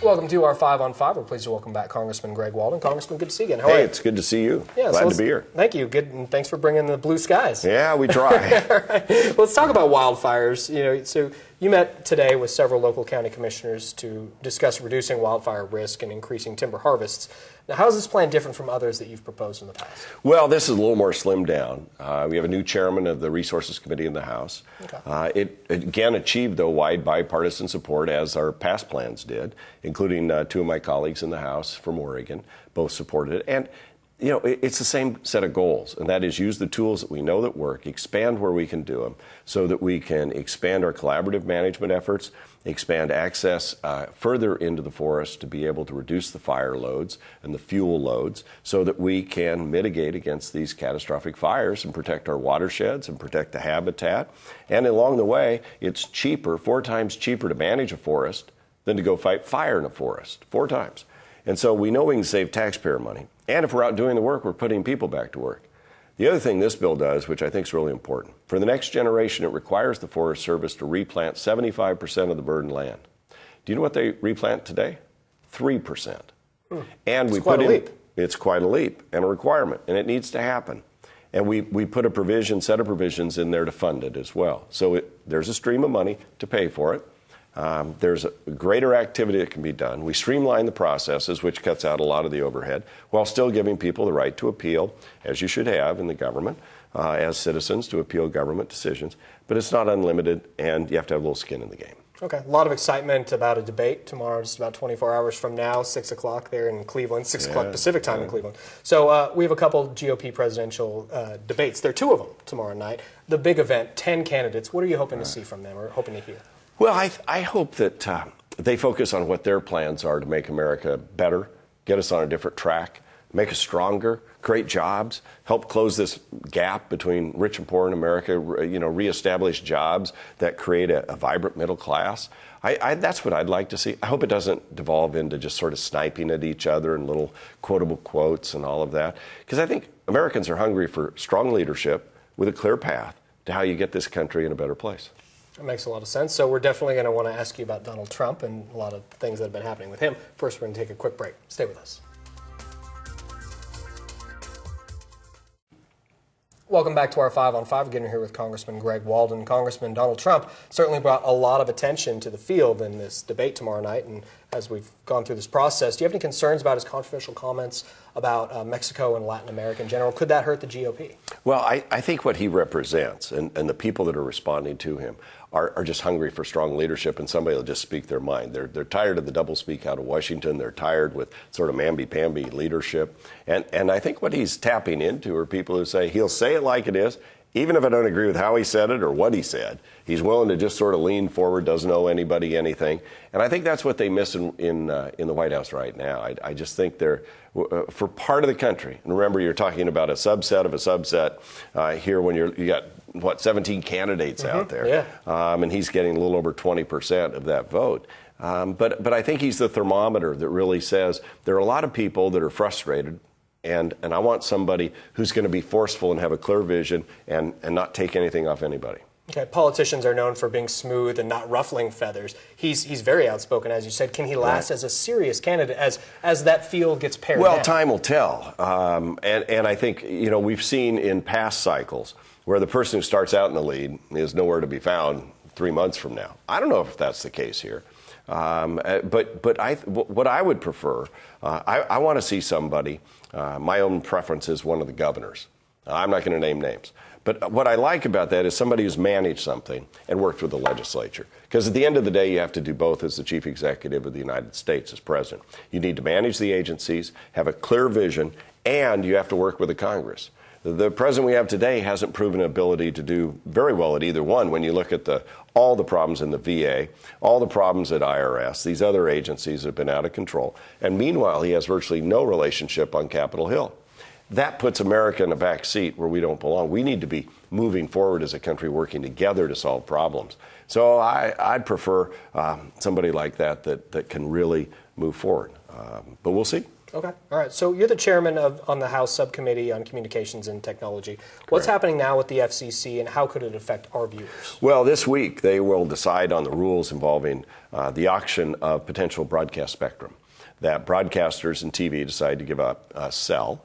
Welcome to our 5 on 5. We're pleased to welcome back Congressman Greg Walden. Congressman, good to see you again. How are Hey, you? it's good to see you. Yeah, Glad to be here. Thank you. Good, and thanks for bringing the blue skies. Yeah, we try. All right. Let's talk about wildfires. So you met today with several local county commissioners to discuss reducing wildfire risk and increasing timber harvests. Now, how is this plan different from others that you've proposed in the past? Well, this is a little more slimmed down. We have a new chairman of the Resources Committee in the House. Okay. It again achieved, though, wide bipartisan support, as our past plans did, including two of my colleagues in the House from Oregon. Both supported it. And you know, it's the same set of goals, and that is use the tools that we know that work, expand where we can do them, so that we can expand our collaborative management efforts, expand access further into the forest to be able to reduce the fire loads and the fuel loads, so that we can mitigate against these catastrophic fires and protect our watersheds and protect the habitat. And along the way, it's cheaper, 4 times cheaper to manage a forest than to go fight fire in a forest, 4 times. And so we know we can save taxpayer money. And if we're out doing the work, we're putting people back to work. The other thing this bill does, which I think is really important, for the next generation, it requires the Forest Service to replant 75% of the burdened land. Do you know what they replant today? 3%. And we put in, it's quite a leap and a requirement, and it needs to happen. And we put a set of provisions in there to fund it as well. So there's a stream of money to pay for it. There's a greater activity that can be done. We streamline the processes, which cuts out a lot of the overhead, while still giving people the right to appeal, as you should have in the government, as citizens, to appeal government decisions. But it's not unlimited, and you have to have a little skin in the game. Okay. A lot of excitement about a debate tomorrow, just about 24 hours from now, 6 o'clock there in Cleveland, 6 o'clock Pacific time in Cleveland. So we have a couple GOP presidential debates. There are 2 of them tomorrow night. The big event, 10 candidates. What are you hoping to see from them or hoping to hear? Well, I hope that they focus on what their plans are to make America better, get us on a different track, make us stronger, create jobs, help close this gap between rich and poor in America, reestablish jobs that create a vibrant middle class. That's what I'd like to see. I hope it doesn't devolve into just sort of sniping at each other and little quotable quotes and all of that, because I think Americans are hungry for strong leadership with a clear path to how you get this country in a better place. That makes a lot of sense. So we're definitely going to want to ask you about Donald Trump and a lot of things that have been happening with him. First, we're going to take a quick break. Stay with us. Welcome back to our 5 on 5. Again, we're here with Congressman Greg Walden. Congressman Donald Trump certainly brought a lot of attention to the field in this debate tomorrow night. And as we've gone through this process, do you have any concerns about his controversial comments about Mexico and Latin America in general? Could that hurt the GOP? Well, I think what he represents and the people that are responding to him are just hungry for strong leadership and somebody will just speak their mind. They're tired of the doublespeak out of Washington. They're tired with sort of mamby-pamby leadership. And I think what he's tapping into are people who say, he'll say it like it is, even if I don't agree with how he said it or what he said. He's willing to just sort of lean forward, doesn't owe anybody anything. And I think that's what they miss in the White House right now. I just think they're, for part of the country, and remember you're talking about a subset of a subset here when you got, 17 candidates out there. Yeah. And he's getting a little over 20% of that vote. But I think he's the thermometer that really says there are a lot of people that are frustrated. And I want somebody who's going to be forceful and have a clear vision and not take anything off anybody. Okay, politicians are known for being smooth and not ruffling feathers. He's very outspoken, as you said. Can he last as a serious candidate as that field gets pared down? Well, time will tell. And I think, we've seen in past cycles where the person who starts out in the lead is nowhere to be found 3 months from now. I don't know if that's the case here. But what I would prefer, I want to see somebody, my own preference is one of the governors. I'm not going to name names. But what I like about that is somebody who's managed something and worked with the legislature. Because at the end of the day, you have to do both as the chief executive of the United States, as president. You need to manage the agencies, have a clear vision, and you have to work with the Congress. The president we have today hasn't proven an ability to do very well at either one when you look at all the problems in the VA, all the problems at IRS, these other agencies have been out of control. And meanwhile, he has virtually no relationship on Capitol Hill. That puts America in a back seat where we don't belong. We need to be moving forward as a country, working together to solve problems. So I'd prefer somebody like that can really move forward. But we'll see. Okay. All right. So you're the chairman on the House Subcommittee on Communications and Technology. What's happening now with the FCC, and how could it affect our viewers? Well, this week they will decide on the rules involving the auction of potential broadcast spectrum that broadcasters and TV decide to give up, sell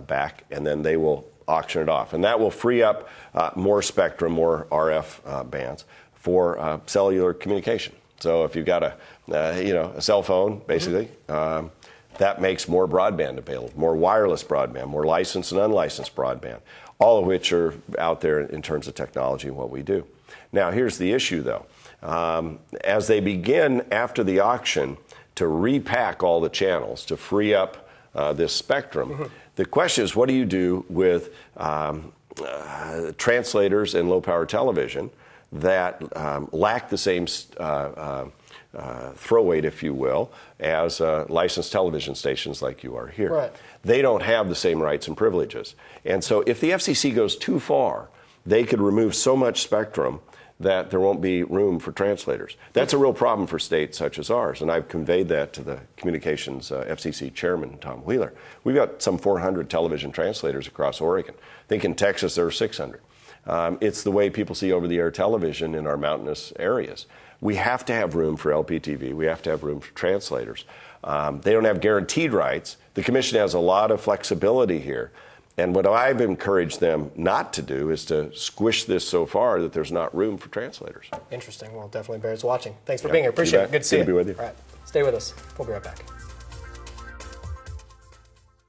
back, and then they will auction it off. And that will free up more spectrum, more RF bands for cellular communication. So if you've got a cell phone, basically, that makes more broadband available, more wireless broadband, more licensed and unlicensed broadband, all of which are out there in terms of technology and what we do. Now, here's the issue, though. As they begin after the auction to repack all the channels to free up this spectrum, the question is, what do you do with translators and low-power television that lack the same throw weight, if you will, as licensed television stations like you are here? Right. They don't have the same rights and privileges. And so if the FCC goes too far, they could remove so much spectrum that there won't be room for translators. That's a real problem for states such as ours, and I've conveyed that to the Communications FCC chairman, Tom Wheeler. We've got some 400 television translators across Oregon. I think in Texas there are 600. It's the way people see over-the-air television in our mountainous areas. We have to have room for LPTV. We have to have room for translators. They don't have guaranteed rights. The Commission has a lot of flexibility here. And what I've encouraged them not to do is to squish this so far that there's not room for translators. Interesting. Well, definitely bears watching. Thanks for being here. Appreciate it. Good to see you. Good to be with you. All right. Stay with us. We'll be right back.